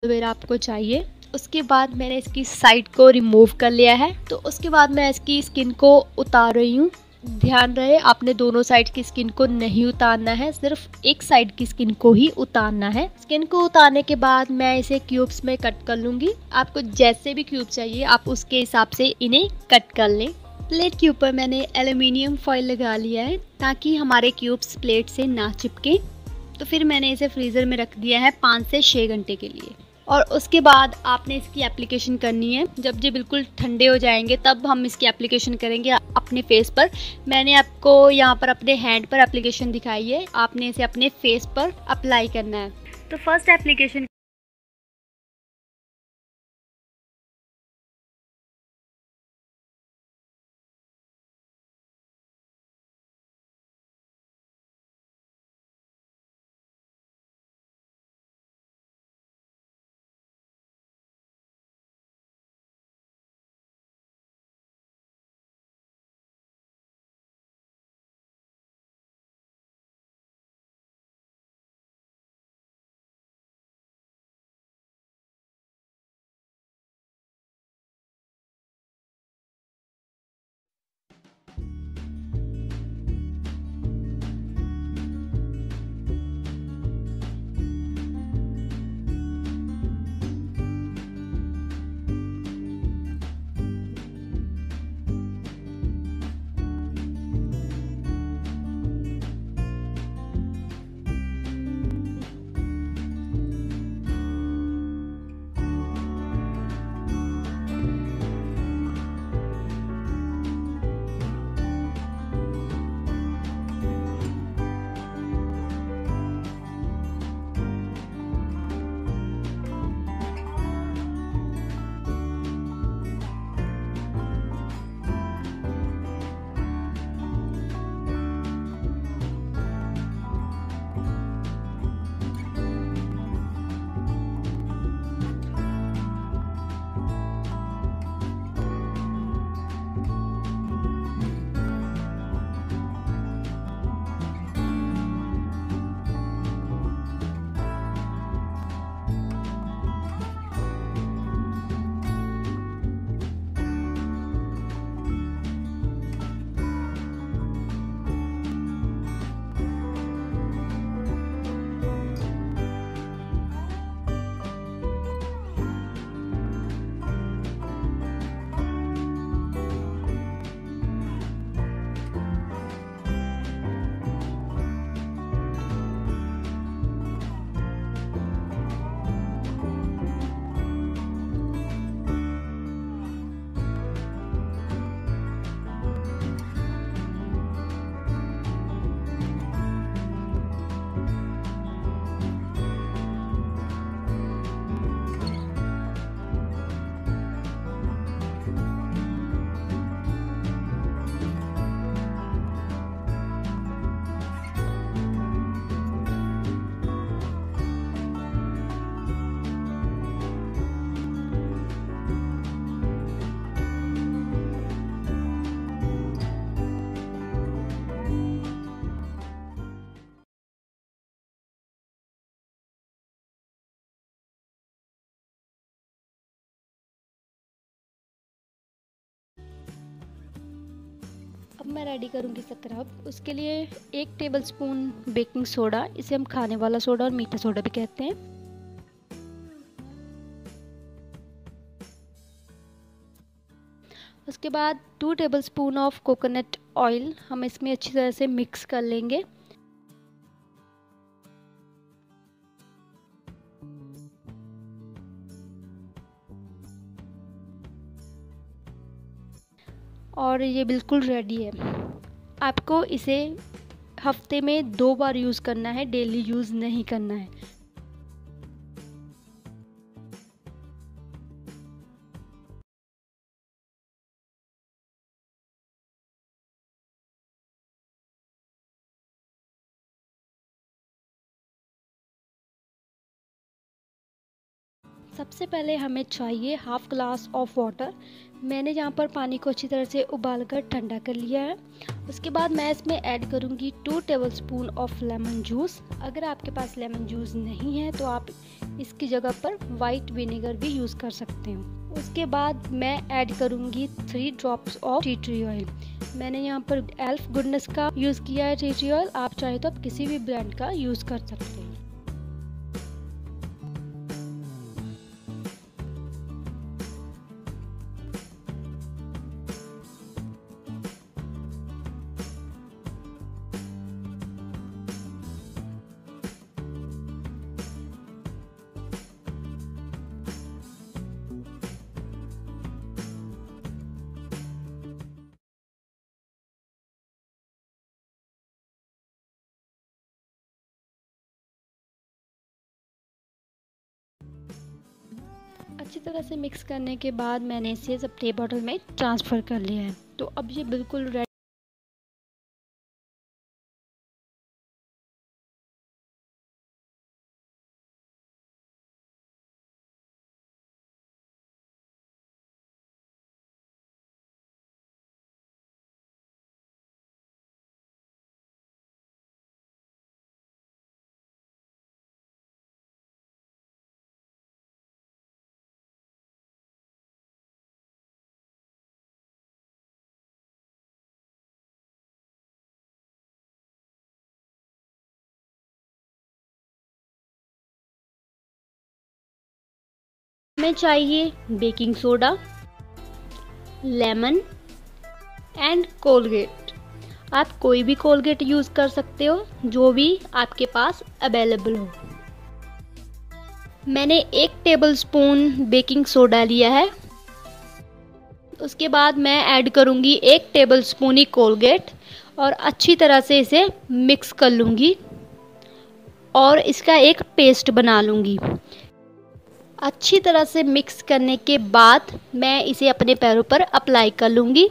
Aloe vera आपको चाहिए। उसके बाद मैंने इसकी साइड को रिमूव कर लिया है। तो उसके बाद मैं इसकी स्किन को उतार रही हूँ। ध्यान रहे आपने दोनों साइड की स्किन को नहीं उतारना है, सिर्फ एक साइड की स्किन को ही उतारना है। स्किन को उतारने के बाद मैं इसे क्यूब्स में कट कर लूँगी। आपको जैसे भी क्यूब चाहिए आप उसके हिसाब से इन्हें कट कर लें। प्लेट के ऊपर मैंने एल्युमिनियम फॉइल लगा लिया है ताकि हमारे क्यूब्स प्लेट से ना चिपके। तो फिर मैंने इसे फ्रीज़र में रख दिया है 5 से 6 घंटे के लिए। और उसके बाद आपने इसकी एप्लीकेशन करनी है। जब ये बिल्कुल ठंडे हो जाएंगे तब हम इसकी एप्लीकेशन करेंगे अपने फेस पर। मैंने आपको यहाँ पर अपने हैंड पर एप्लीकेशन दिखाई है, आपने इसे अपने फेस पर अप्लाई करना है। तो फर्स्ट एप्लीकेशन अब मैं रेडी करूँगी स्क्रब। उसके लिए 1 टेबलस्पून बेकिंग सोडा, इसे हम खाने वाला सोडा और मीठा सोडा भी कहते हैं। उसके बाद 2 टेबलस्पून ऑफ कोकोनट ऑयल हम इसमें अच्छी तरह से मिक्स कर लेंगे। और ये बिल्कुल रेडी है। आपको इसे हफ्ते में 2 बार यूज़ करना है, डेली यूज़ नहीं करना है। सबसे पहले हमें चाहिए हाफ ग्लास ऑफ वाटर। मैंने यहाँ पर पानी को अच्छी तरह से उबाल कर ठंडा कर लिया है उसके बाद मैं इसमें ऐड करूँगी 2 टेबलस्पून ऑफ लेमन जूस। अगर आपके पास लेमन जूस नहीं है तो आप इसकी जगह पर वाइट विनेगर भी यूज़ कर सकते हो। उसके बाद मैं ऐड करूँगी 3 drops of tea tree oil. मैंने यहाँ पर एल्फ गुडनेस का यूज़ किया है टी ट्री ऑयल, आप चाहे तो आप किसी भी ब्रांड का यूज़ कर सकते हैं। अच्छी तरह से मिक्स करने के बाद मैंने इसे स्प्रे बॉटल में ट्रांसफ़र कर लिया है। तो अब ये बिल्कुल रेडी। हमें चाहिए baking soda, lemon and Colgate. आप कोई भी कोलगेट यूज़ कर सकते हो जो भी आपके पास अवेलेबल हो। मैंने 1 टेबलस्पून बेकिंग सोडा लिया है। उसके बाद मैं ऐड करूँगी 1 टेबलस्पून ही कोलगेट और अच्छी तरह से इसे मिक्स कर लूँगी और इसका एक पेस्ट बना लूँगी। अच्छी तरह से मिक्स करने के बाद मैं इसे अपने पैरों पर अप्लाई कर लूँगी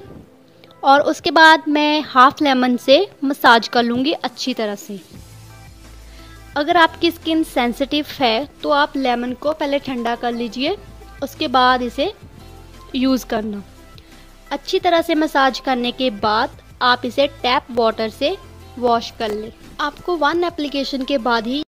और उसके बाद मैं हाफ लेमन से मसाज कर लूँगी अच्छी तरह से। अगर आपकी स्किन सेंसिटिव है तो आप लेमन को पहले ठंडा कर लीजिए, उसके बाद इसे यूज़ करना। अच्छी तरह से मसाज करने के बाद आप इसे टैप वाटर से वॉश कर लें। आपको 1 एप्लीकेशन के बाद ही 1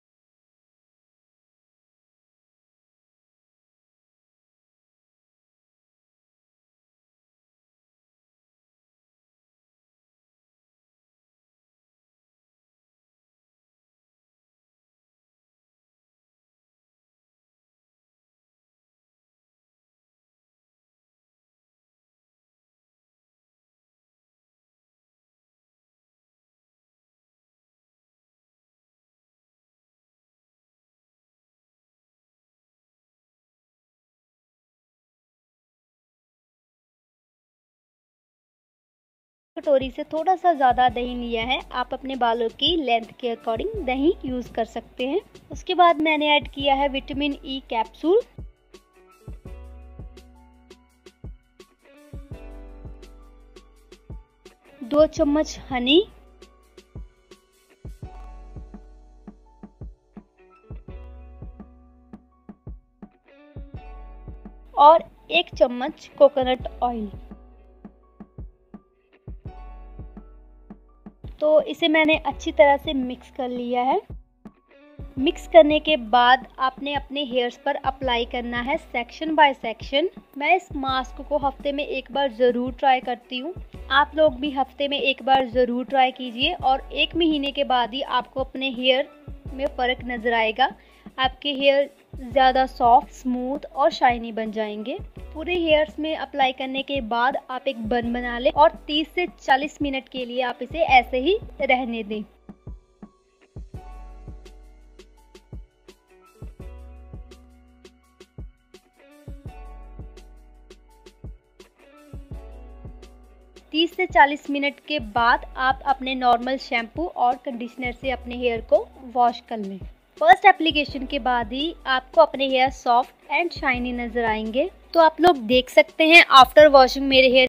कटोरी से थोड़ा सा ज़्यादा दही लिया है। आप अपने बालों की लेंथ के अकॉर्डिंग दही यूज़ कर सकते हैं। उसके बाद मैंने ऐड किया है विटामिन ई कैप्सूल। दो चम्मच हनी, और 1 चम्मच कोकोनट ऑयल। तो इसे मैंने अच्छी तरह से मिक्स कर लिया है। मिक्स करने के बाद आपने अपने हेयर्स पर अप्लाई करना है सेक्शन बाय सेक्शन। मैं इस मास्क को हफ्ते में 1 बार ज़रूर ट्राई करती हूँ। आप लोग भी हफ्ते में 1 बार ज़रूर ट्राई कीजिए और 1 महीने के बाद ही आपको अपने हेयर में फ़र्क नज़र आएगा। आपके हेयर ज़्यादा सॉफ्ट, स्मूथ और शाइनी बन जाएंगे। पूरे हेयर्स में अप्लाई करने के बाद आप एक बन बना लें और 30 से 40 मिनट के लिए आप इसे ऐसे ही रहने दें। तीस से 40 मिनट के बाद आप अपने नॉर्मल शैम्पू और कंडीशनर से अपने हेयर को वॉश कर लें। फर्स्ट एप्लीकेशन के बाद ही आपको अपने हेयर सॉफ्ट एंड शाइनी नज़र आएंगे। तो आप लोग देख सकते हैं आफ्टर वॉशिंग मेरे हेयर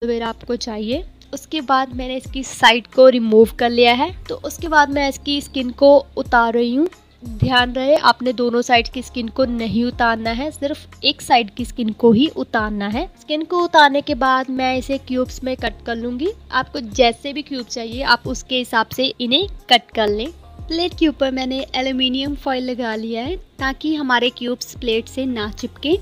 एलोवेरा आपको चाहिए। उसके बाद मैंने इसकी साइड को रिमूव कर लिया है। तो उसके बाद मैं इसकी स्किन को उतार रही हूँ। ध्यान रहे आपने दोनों साइड की स्किन को नहीं उतारना है, सिर्फ एक साइड की स्किन को ही उतारना है। स्किन को उतारने के बाद मैं इसे क्यूब्स में कट कर लूंगी। आपको जैसे भी क्यूब चाहिए आप उसके हिसाब से इन्हें कट कर लें। प्लेट के ऊपर मैंने एल्युमिनियम फॉइल लगा लिया है ताकि हमारे क्यूब्स प्लेट से ना चिपके।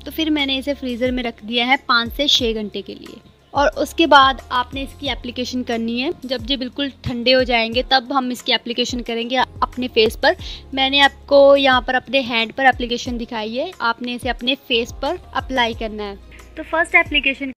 तो फिर मैंने इसे फ्रीज़र में रख दिया है 5 से 6 घंटे के लिए। और उसके बाद आपने इसकी एप्लीकेशन करनी है। जब ये बिल्कुल ठंडे हो जाएंगे तब हम इसकी एप्लीकेशन करेंगे अपने फेस पर। मैंने आपको यहाँ पर अपने हैंड पर एप्लीकेशन दिखाई है, आपने इसे अपने फेस पर अप्लाई करना है। तो फर्स्ट एप्लीकेशन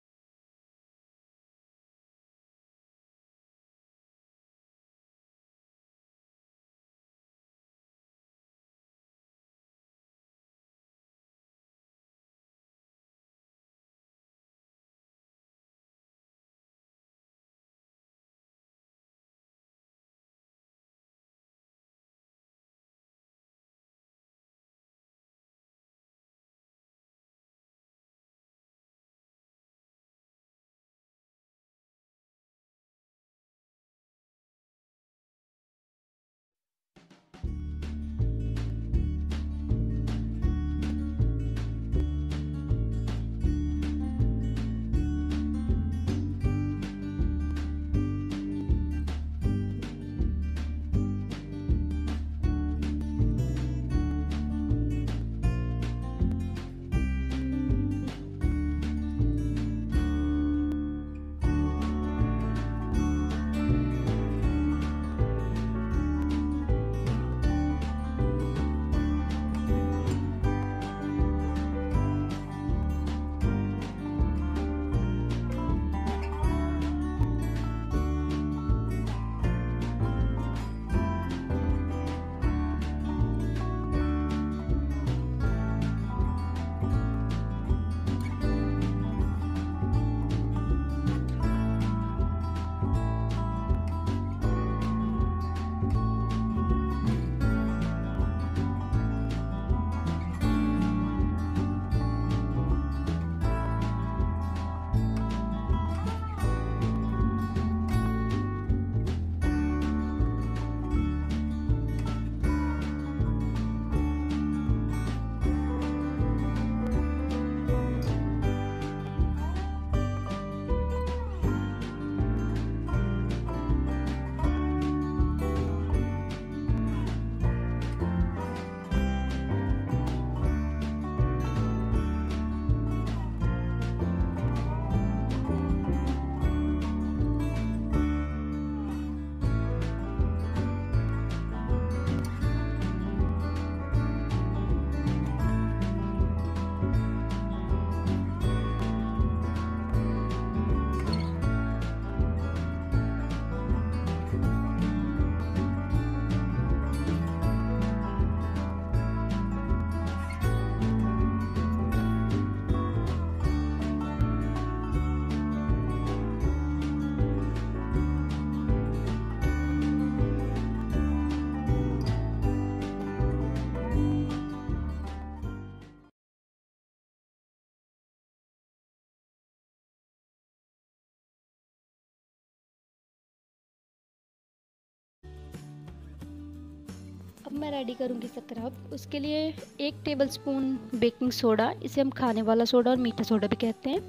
अब मैं रेडी करूँगी स्क्रब। उसके लिए 1 टेबलस्पून बेकिंग सोडा, इसे हम खाने वाला सोडा और मीठा सोडा भी कहते हैं।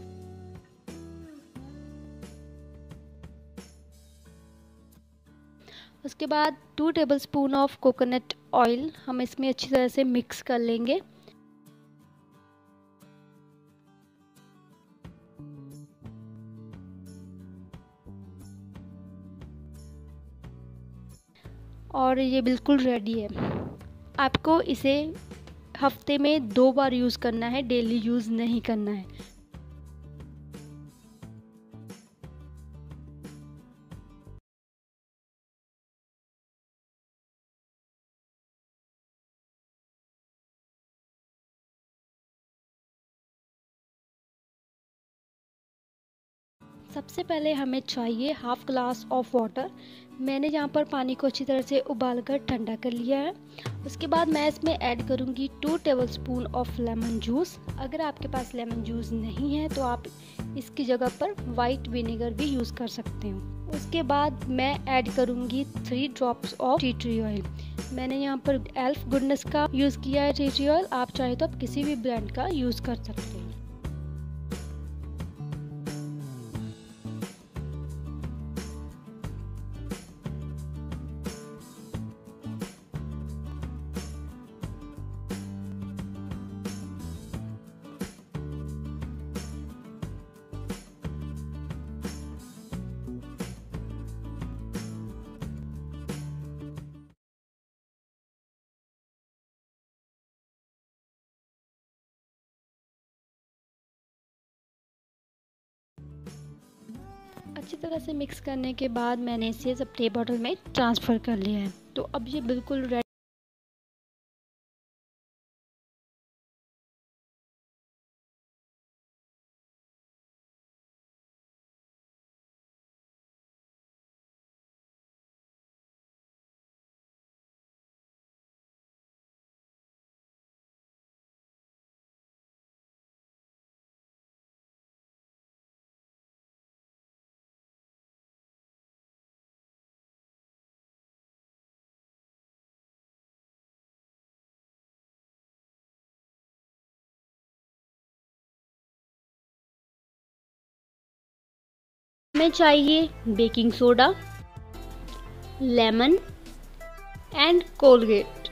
उसके बाद 2 टेबलस्पून ऑफ कोकोनट ऑयल हम इसमें अच्छी तरह से मिक्स कर लेंगे। और ये बिल्कुल रेडी है। आपको इसे हफ्ते में 2 बार यूज़ करना है, डेली यूज़ नहीं करना है। सबसे पहले हमें चाहिए हाफ ग्लास ऑफ वाटर। मैंने यहाँ पर पानी को अच्छी तरह से उबाल कर ठंडा कर लिया है। उसके बाद मैं इसमें ऐड करूँगी 2 टेबलस्पून ऑफ लेमन जूस। अगर आपके पास लेमन जूस नहीं है तो आप इसकी जगह पर वाइट विनेगर भी यूज़ कर सकते हो। उसके बाद मैं ऐड करूँगी 3 drops of tea tree oil. मैंने यहाँ पर एल्फ गुडनेस का यूज़ किया है टी ट्री ऑयल, आप चाहे तो आप किसी भी ब्रांड का यूज़ कर सकते हैं। अच्छी तरह से मिक्स करने के बाद मैंने इसे स्प्रे बॉटल में ट्रांसफ़र कर लिया है। तो अब ये बिल्कुल रेडी। हमें चाहिए baking soda, lemon and Colgate.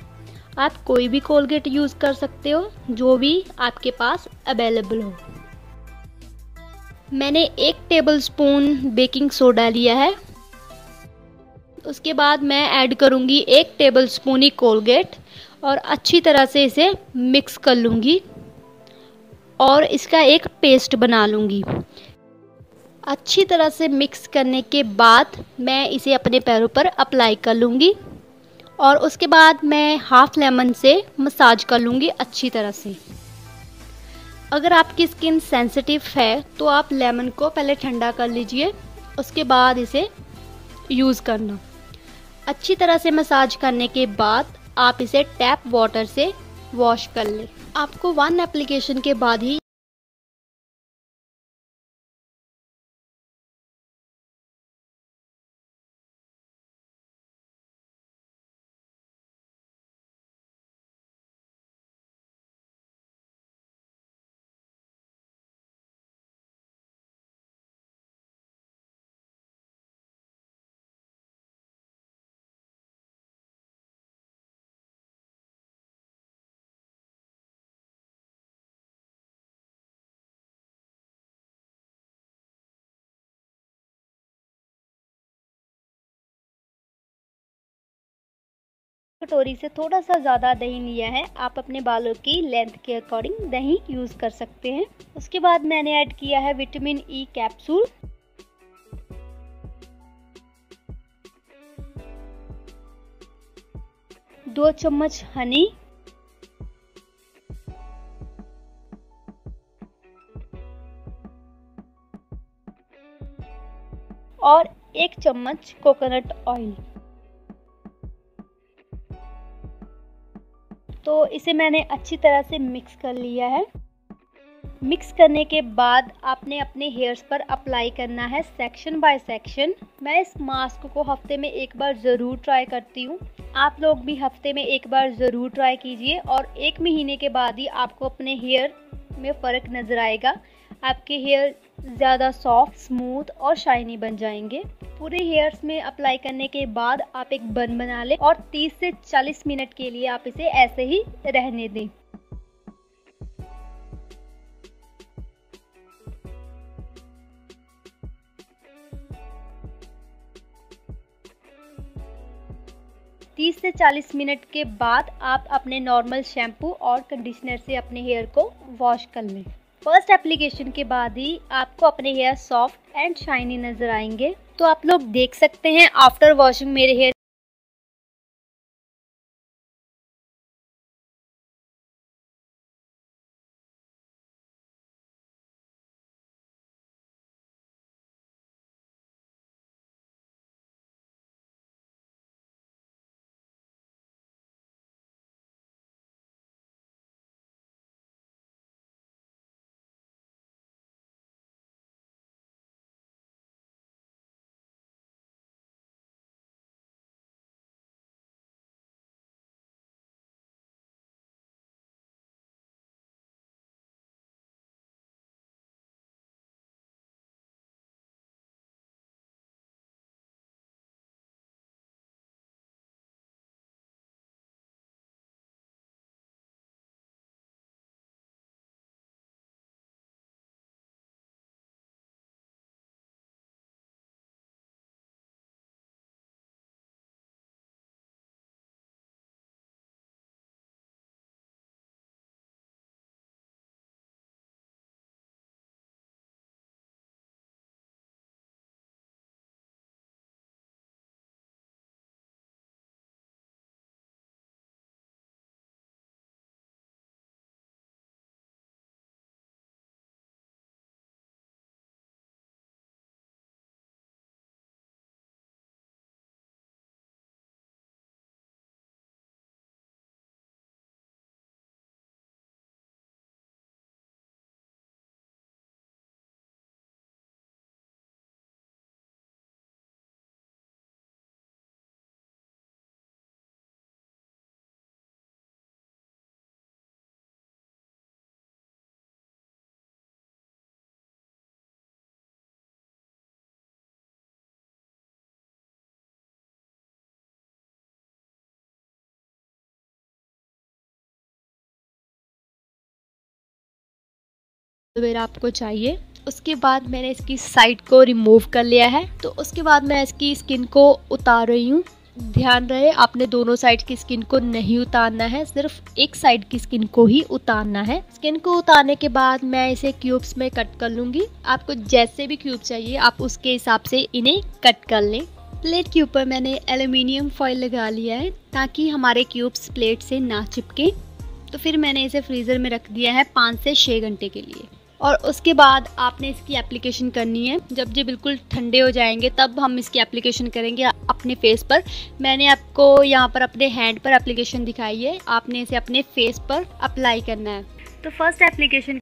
आप कोई भी कोलगेट यूज़ कर सकते हो जो भी आपके पास अवेलेबल हो। मैंने 1 टेबलस्पून बेकिंग सोडा लिया है। उसके बाद मैं ऐड करूँगी 1 टेबलस्पून ही कोलगेट और अच्छी तरह से इसे मिक्स कर लूँगी और इसका एक पेस्ट बना लूँगी। अच्छी तरह से मिक्स करने के बाद मैं इसे अपने पैरों पर अप्लाई कर लूँगी और उसके बाद मैं हाफ लेमन से मसाज कर लूँगी अच्छी तरह से। अगर आपकी स्किन सेंसिटिव है तो आप लेमन को पहले ठंडा कर लीजिए, उसके बाद इसे यूज़ करना। अच्छी तरह से मसाज करने के बाद आप इसे टैप वाटर से वॉश कर लें। आपको 1 एप्लीकेशन के बाद ही कटोरी से थोड़ा सा ज़्यादा दही लिया है। आप अपने बालों की लेंथ के अकॉर्डिंग दही यूज़ कर सकते हैं। उसके बाद मैंने ऐड किया है विटामिन ई कैप्सूल। दो चम्मच हनी और 1 चम्मच कोकोनट ऑयल। तो इसे मैंने अच्छी तरह से मिक्स कर लिया है। मिक्स करने के बाद आपने अपने हेयर्स पर अप्लाई करना है सेक्शन बाय सेक्शन। मैं इस मास्क को हफ्ते में एक बार ज़रूर ट्राई करती हूँ। आप लोग भी हफ्ते में एक बार ज़रूर ट्राई कीजिए और 1 महीने के बाद ही आपको अपने हेयर में फ़र्क नज़र आएगा। आपके हेयर ज़्यादा सॉफ्ट, स्मूथ और शाइनी बन जाएंगे। पूरे हेयर्स में अप्लाई करने के बाद आप एक बन बना लें और 30 से 40 मिनट के लिए आप इसे ऐसे ही रहने दें। तीस से 40 मिनट के बाद आप अपने नॉर्मल शैम्पू और कंडीशनर से अपने हेयर को वॉश कर लें। फर्स्ट एप्लीकेशन के बाद ही आपको अपने हेयर सॉफ्ट एंड शाइनी नजर आएंगे। तो आप लोग देख सकते हैं आफ्टर वॉशिंग मेरे हेयर एलोवेरा आपको चाहिए। उसके बाद मैंने इसकी साइड को रिमूव कर लिया है। तो उसके बाद मैं इसकी स्किन को उतार रही हूँ। ध्यान रहे आपने दोनों साइड की स्किन को नहीं उतारना है, सिर्फ एक साइड की स्किन को ही उतारना है। स्किन को उतारने के बाद मैं इसे क्यूब्स में कट कर लूंगी। आपको जैसे भी क्यूब चाहिए आप उसके हिसाब से इन्हें कट कर लें। प्लेट के ऊपर मैंने एल्युमिनियम फॉइल लगा लिया है ताकि हमारे क्यूब्स प्लेट से ना चिपके। तो फिर मैंने इसे फ्रीज़र में रख दिया है 5 से 6 घंटे के लिए। और उसके बाद आपने इसकी एप्लीकेशन करनी है। जब ये बिल्कुल ठंडे हो जाएंगे तब हम इसकी एप्लीकेशन करेंगे अपने फेस पर। मैंने आपको यहाँ पर अपने हैंड पर एप्लीकेशन दिखाई है, आपने इसे अपने फेस पर अप्लाई करना है। तो फर्स्ट एप्लीकेशन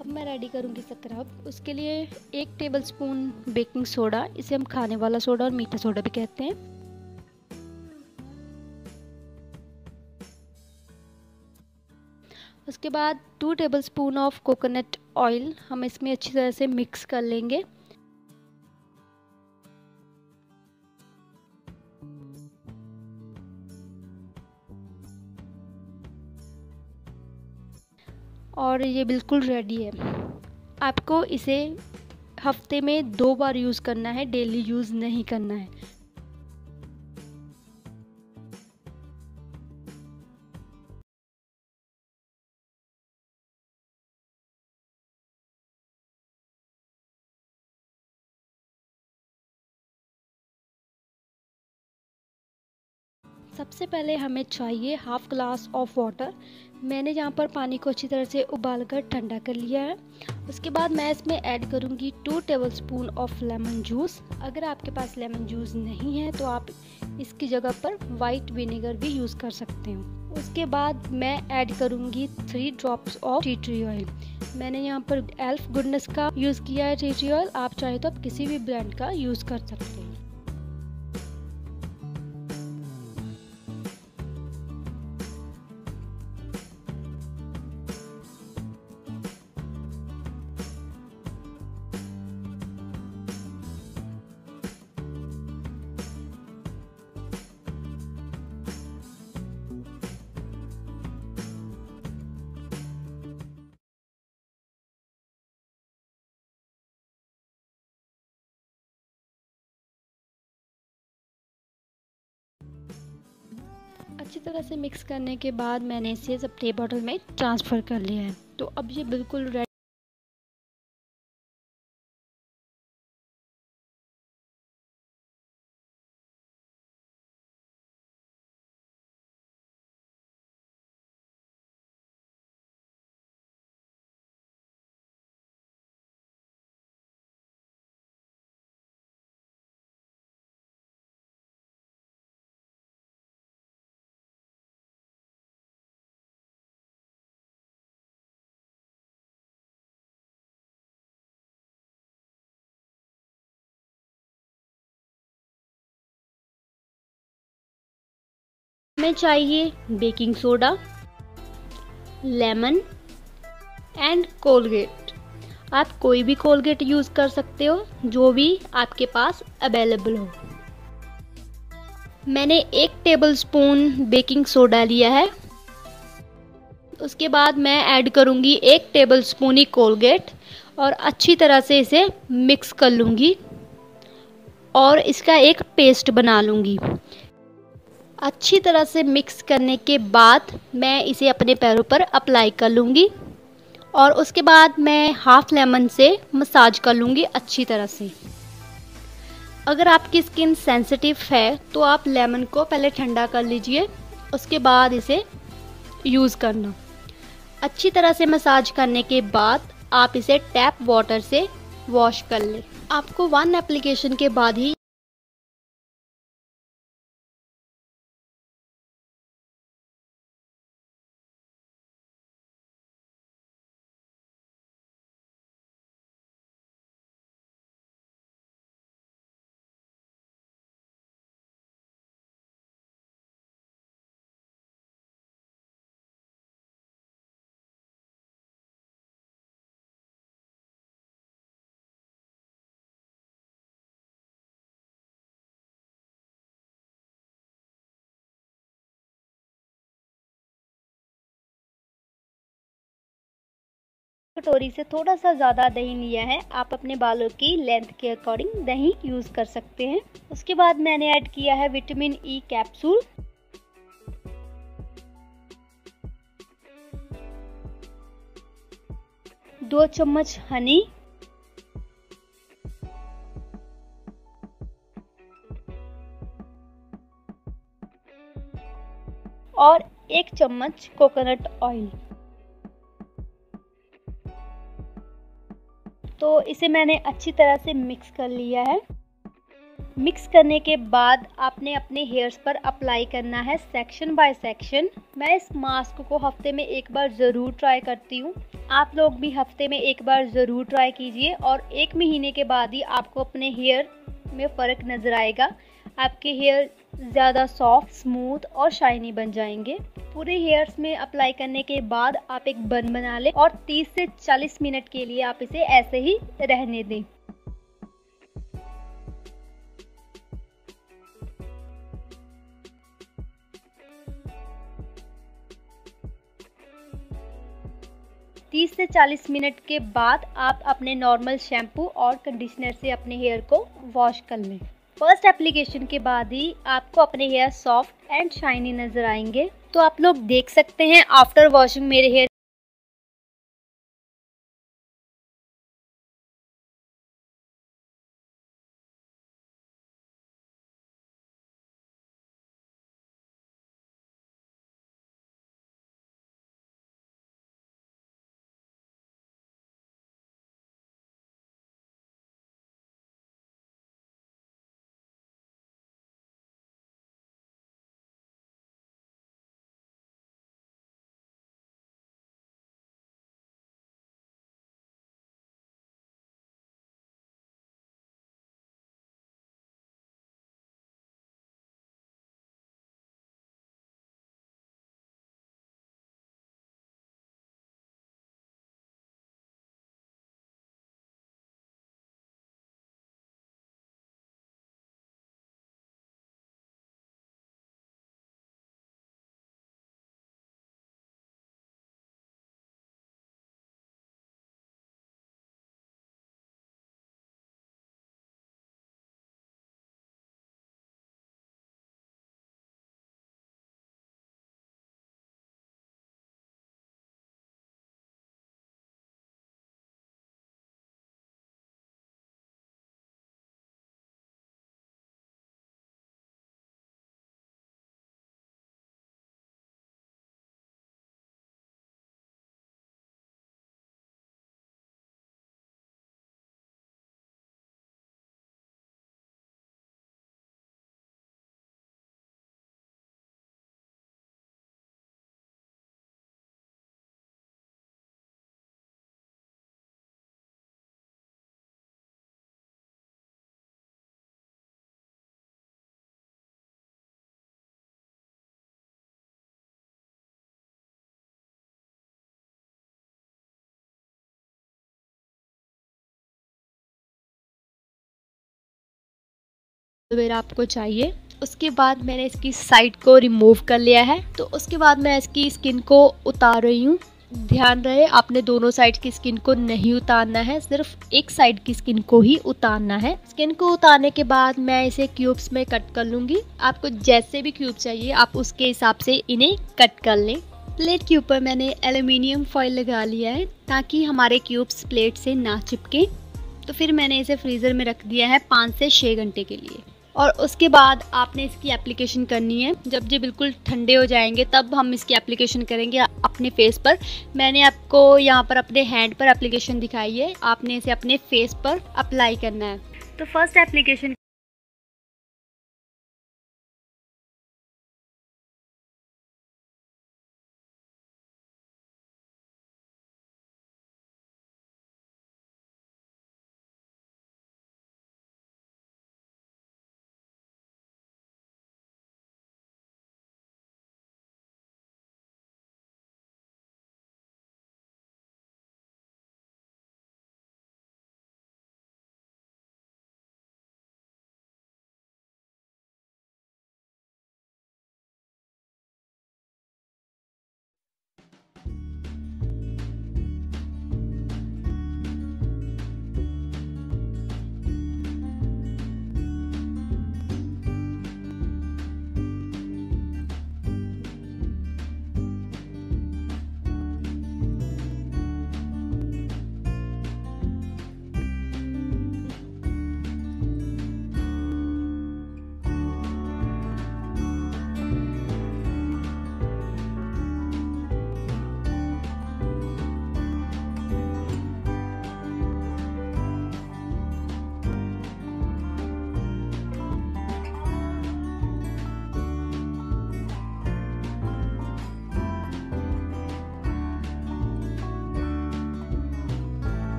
अब मैं रेडी करूँगी स्क्रब। उसके लिए 1 टेबलस्पून बेकिंग सोडा, इसे हम खाने वाला सोडा और मीठा सोडा भी कहते हैं। उसके बाद 2 टेबलस्पून ऑफ कोकोनट ऑयल हम इसमें अच्छी तरह से मिक्स कर लेंगे। और ये बिल्कुल रेडी है। आपको इसे हफ्ते में 2 बार यूज़ करना है, डेली यूज़ नहीं करना है। सबसे पहले हमें चाहिए हाफ ग्लास ऑफ वाटर। मैंने यहाँ पर पानी को अच्छी तरह से उबाल कर ठंडा कर लिया है। उसके बाद मैं इसमें ऐड करूँगी 2 टेबलस्पून ऑफ लेमन जूस। अगर आपके पास लेमन जूस नहीं है तो आप इसकी जगह पर वाइट विनेगर भी यूज़ कर सकते हो। उसके बाद मैं ऐड करूँगी 3 drops of tea tree oil. मैंने यहाँ पर एल्फ गुडनेस का यूज़ किया है टी ट्री ऑयल, आप चाहे तो आप किसी भी ब्रांड का यूज़ कर सकते हैं। अच्छी तरह से मिक्स करने के बाद मैंने इसे स्प्रे बॉटल में ट्रांसफ़र कर लिया है। तो अब ये बिल्कुल रेडी। हमें चाहिए baking soda, lemon and Colgate. आप कोई भी कोलगेट यूज़ कर सकते हो जो भी आपके पास अवेलेबल हो। मैंने 1 टेबलस्पून बेकिंग सोडा लिया है। उसके बाद मैं ऐड करूँगी 1 टेबलस्पून ही कोलगेट और अच्छी तरह से इसे मिक्स कर लूँगी और इसका एक पेस्ट बना लूँगी। अच्छी तरह से मिक्स करने के बाद मैं इसे अपने पैरों पर अप्लाई कर लूँगी और उसके बाद मैं हाफ लेमन से मसाज कर लूँगी अच्छी तरह से। अगर आपकी स्किन सेंसिटिव है तो आप लेमन को पहले ठंडा कर लीजिए, उसके बाद इसे यूज़ करना। अच्छी तरह से मसाज करने के बाद आप इसे टैप वाटर से वॉश कर लें। आपको 1 एप्लीकेशन के बाद ही कटोरी से थोड़ा सा ज़्यादा दही लिया है। आप अपने बालों की लेंथ के अकॉर्डिंग दही यूज़ कर सकते हैं। उसके बाद मैंने ऐड किया है विटामिन ई कैप्सूल। दो चम्मच हनी और 1 चम्मच कोकोनट ऑयल। तो इसे मैंने अच्छी तरह से मिक्स कर लिया है। मिक्स करने के बाद आपने अपने हेयर्स पर अप्लाई करना है सेक्शन बाय सेक्शन। मैं इस मास्क को हफ्ते में एक बार ज़रूर ट्राई करती हूँ। आप लोग भी हफ्ते में एक बार ज़रूर ट्राई कीजिए और 1 महीने के बाद ही आपको अपने हेयर में फ़र्क नज़र आएगा। आपके हेयर ज़्यादा सॉफ्ट, स्मूथ और शाइनी बन जाएंगे। पूरे हेयर्स में अप्लाई करने के बाद आप एक बन बना लें और 30 से 40 मिनट के लिए आप इसे ऐसे ही रहने दें। तीस से 40 मिनट के बाद आप अपने नॉर्मल शैम्पू और कंडीशनर से अपने हेयर को वॉश कर लें। फर्स्ट एप्लीकेशन के बाद ही आपको अपने हेयर सॉफ्ट एंड शाइनी नजर आएंगे। तो आप लोग देख सकते हैं आफ्टर वॉशिंग मेरे हेयर एलोवेरा आपको चाहिए। उसके बाद मैंने इसकी साइड को रिमूव कर लिया है। तो उसके बाद मैं इसकी स्किन को उतार रही हूँ। ध्यान रहे आपने दोनों साइड की स्किन को नहीं उतारना है, सिर्फ एक साइड की स्किन को ही उतारना है। स्किन को उतारने के बाद मैं इसे क्यूब्स में कट कर लूंगी। आपको जैसे भी क्यूब चाहिए आप उसके हिसाब से इन्हें कट कर लें। प्लेट के ऊपर मैंने एल्युमिनियम फॉइल लगा लिया है ताकि हमारे क्यूब्स प्लेट से ना चिपके। तो फिर मैंने इसे फ्रीज़र में रख दिया है 5 से 6 घंटे के लिए। और उसके बाद आपने इसकी एप्लीकेशन करनी है। जब ये बिल्कुल ठंडे हो जाएंगे तब हम इसकी एप्लीकेशन करेंगे अपने फेस पर। मैंने आपको यहाँ पर अपने हैंड पर एप्लीकेशन दिखाई है, आपने इसे अपने फेस पर अप्लाई करना है। तो फर्स्ट एप्लीकेशन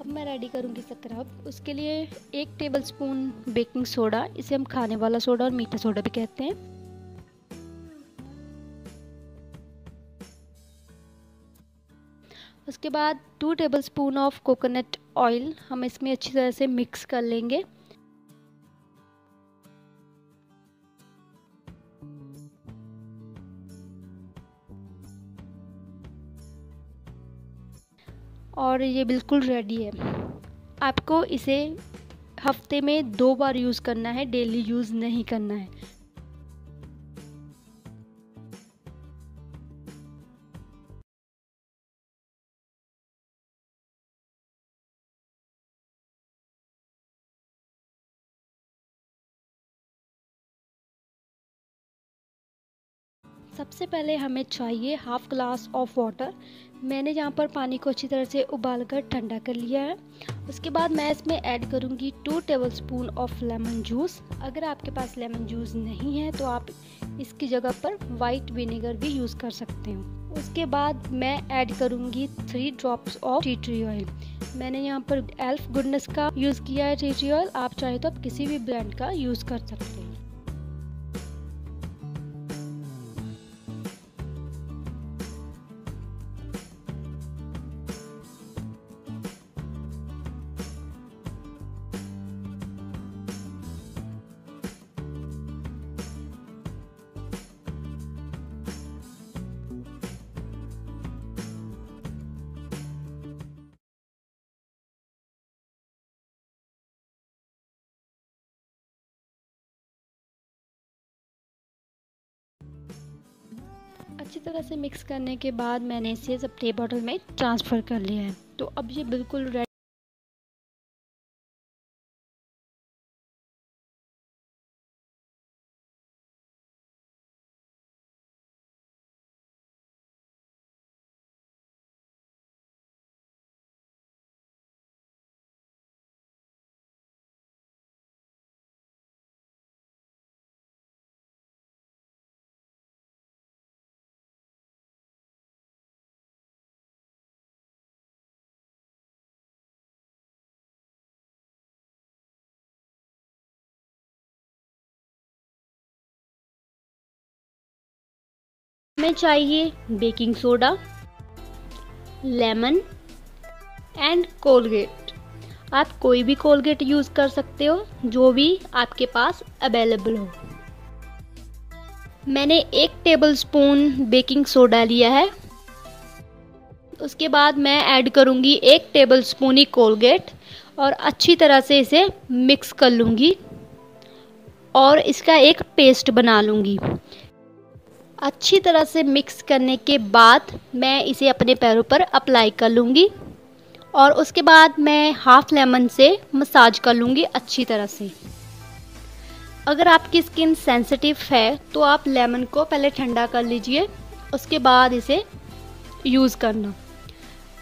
अब मैं रेडी करूँगी स्क्रब। उसके लिए 1 टेबलस्पून बेकिंग सोडा, इसे हम खाने वाला सोडा और मीठा सोडा भी कहते हैं। उसके बाद 2 टेबलस्पून ऑफ कोकोनट ऑयल हम इसमें अच्छी तरह से मिक्स कर लेंगे। और ये बिल्कुल रेडी है। आपको इसे हफ्ते में 2 बार यूज़ करना है, डेली यूज़ नहीं करना है। सबसे पहले हमें चाहिए हाफ ग्लास ऑफ वाटर। मैंने यहाँ पर पानी को अच्छी तरह से उबाल कर ठंडा कर लिया है। उसके बाद मैं इसमें ऐड करूँगी 2 टेबलस्पून ऑफ लेमन जूस। अगर आपके पास लेमन जूस नहीं है तो आप इसकी जगह पर वाइट विनेगर भी यूज़ कर सकते हो। उसके बाद मैं ऐड करूँगी 3 drops of tea tree oil. मैंने यहाँ पर एल्फ गुडनेस का यूज़ किया है टी ट्री ऑयल, आप चाहे तो आप किसी भी ब्रांड का यूज़ कर सकते हैं। अच्छी तरह से मिक्स करने के बाद मैंने इसे स्प्रे बॉटल में ट्रांसफ़र कर लिया है। तो अब ये बिल्कुल रेडी। हमें चाहिए baking soda, lemon and Colgate. आप कोई भी कोलगेट यूज़ कर सकते हो जो भी आपके पास अवेलेबल हो। मैंने 1 टेबलस्पून बेकिंग सोडा लिया है। उसके बाद मैं ऐड करूँगी 1 टेबलस्पून ही कोलगेट और अच्छी तरह से इसे मिक्स कर लूँगी और इसका एक पेस्ट बना लूँगी। अच्छी तरह से मिक्स करने के बाद मैं इसे अपने पैरों पर अप्लाई कर लूँगी और उसके बाद मैं हाफ लेमन से मसाज कर लूँगी अच्छी तरह से। अगर आपकी स्किन सेंसिटिव है तो आप लेमन को पहले ठंडा कर लीजिए, उसके बाद इसे यूज़ करना।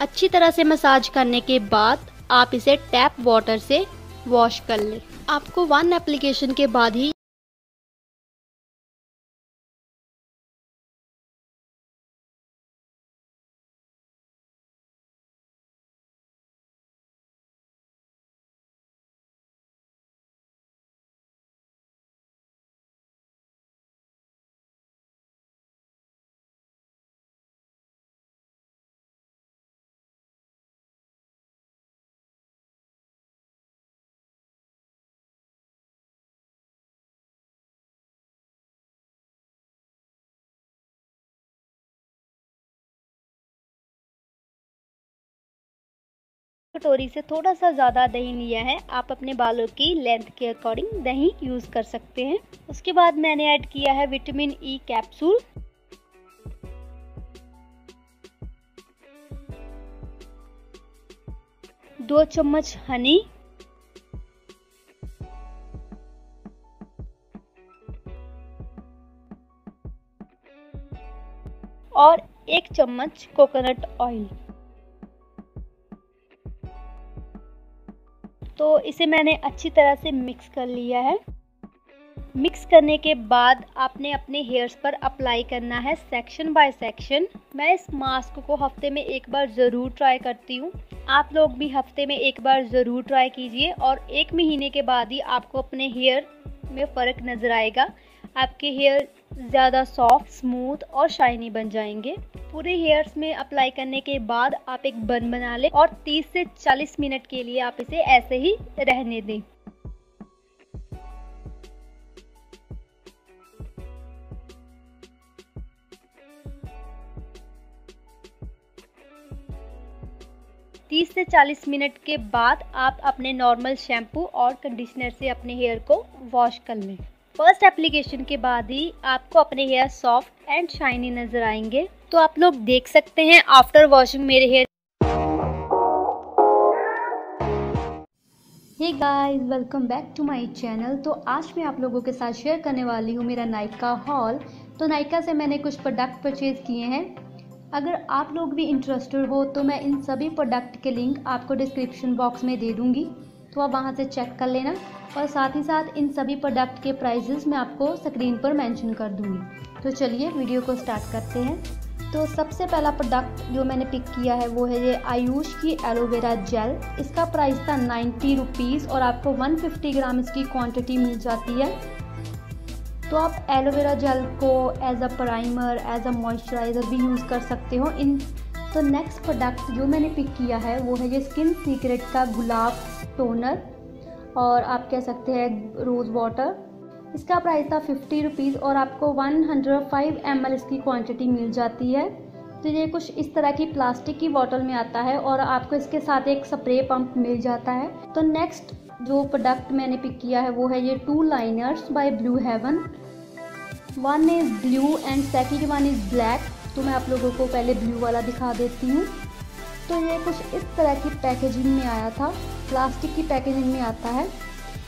अच्छी तरह से मसाज करने के बाद आप इसे टैप वाटर से वॉश कर लें। आपको 1 एप्लीकेशन के बाद ही 1 कटोरी से थोड़ा सा ज़्यादा दही लिया है। आप अपने बालों की लेंथ के अकॉर्डिंग दही यूज़ कर सकते हैं। उसके बाद मैंने ऐड किया है विटामिन ई कैप्सूल, दो चम्मच हनी और 1 चम्मच कोकोनट ऑयल। तो इसे मैंने अच्छी तरह से मिक्स कर लिया है। मिक्स करने के बाद आपने अपने हेयर्स पर अप्लाई करना है सेक्शन बाय सेक्शन। मैं इस मास्क को हफ्ते में 1 बार ज़रूर ट्राई करती हूँ। आप लोग भी हफ्ते में 1 बार ज़रूर ट्राई कीजिए और 1 महीने के बाद ही आपको अपने हेयर में फ़र्क नज़र आएगा। आपके हेयर ज़्यादा सॉफ्ट, स्मूथ और शाइनी बन जाएंगे। पूरे हेयर्स में अप्लाई करने के बाद आप एक बन बना लें और 30 से 40 मिनट के लिए आप इसे ऐसे ही रहने दें। तीस से 40 मिनट के बाद आप अपने नॉर्मल शैम्पू और कंडीशनर से अपने हेयर को वॉश कर लें। फर्स्ट एप्लीकेशन के बाद ही आपको अपने हेयर सॉफ्ट एंड शाइनी नजर आएंगे। तो आप लोग देख सकते हैं आफ्टर वॉशिंग मेरे hair. Hey guys, welcome back to my channel. तो आज मैं आप लोगों के साथ शेयर करने वाली हूँ मेरा नायका हॉल। तो नायका से मैंने कुछ प्रोडक्ट परचेज़ किए हैं। अगर आप लोग भी इंटरेस्टेड हो तो मैं इन सभी प्रोडक्ट के लिंक आपको डिस्क्रिप्शन बॉक्स में दे दूँगी। तो आप वहाँ से चेक कर लेना। और साथ ही साथ इन सभी प्रोडक्ट के प्राइजेस मैं आपको स्क्रीन पर मेंशन कर दूँगी। तो चलिए वीडियो को स्टार्ट करते हैं। तो सबसे पहला प्रोडक्ट जो मैंने पिक किया है वो है ये आयुष की एलोवेरा जेल। इसका प्राइस था 90 रुपीज़ और आपको 150 ग्राम इसकी क्वांटिटी मिल जाती है। तो आप एलोवेरा जेल को as a primer, as a moisturiser भी यूज़ कर सकते हो इन। तो नेक्स्ट प्रोडक्ट जो मैंने पिक किया है वो है ये स्किन सीक्रेट का गुलाब टोनर और आप कह सकते हैं रोज़ वाटर। इसका प्राइस था 50 रुपीज़ और आपको 105 ml इसकी क्वांटिटी मिल जाती है। तो ये कुछ इस तरह की प्लास्टिक की बॉटल में आता है और आपको इसके साथ एक स्प्रे पंप मिल जाता है। तो नेक्स्ट जो प्रोडक्ट मैंने पिक किया है वो है ये 2 liners by Blue Heaven. One is blue and second one is black. तो मैं आप लोगों को पहले ब्लू वाला दिखा देती हूँ। तो ये कुछ इस तरह की पैकेजिंग में आया था, प्लास्टिक की पैकेजिंग में आता है।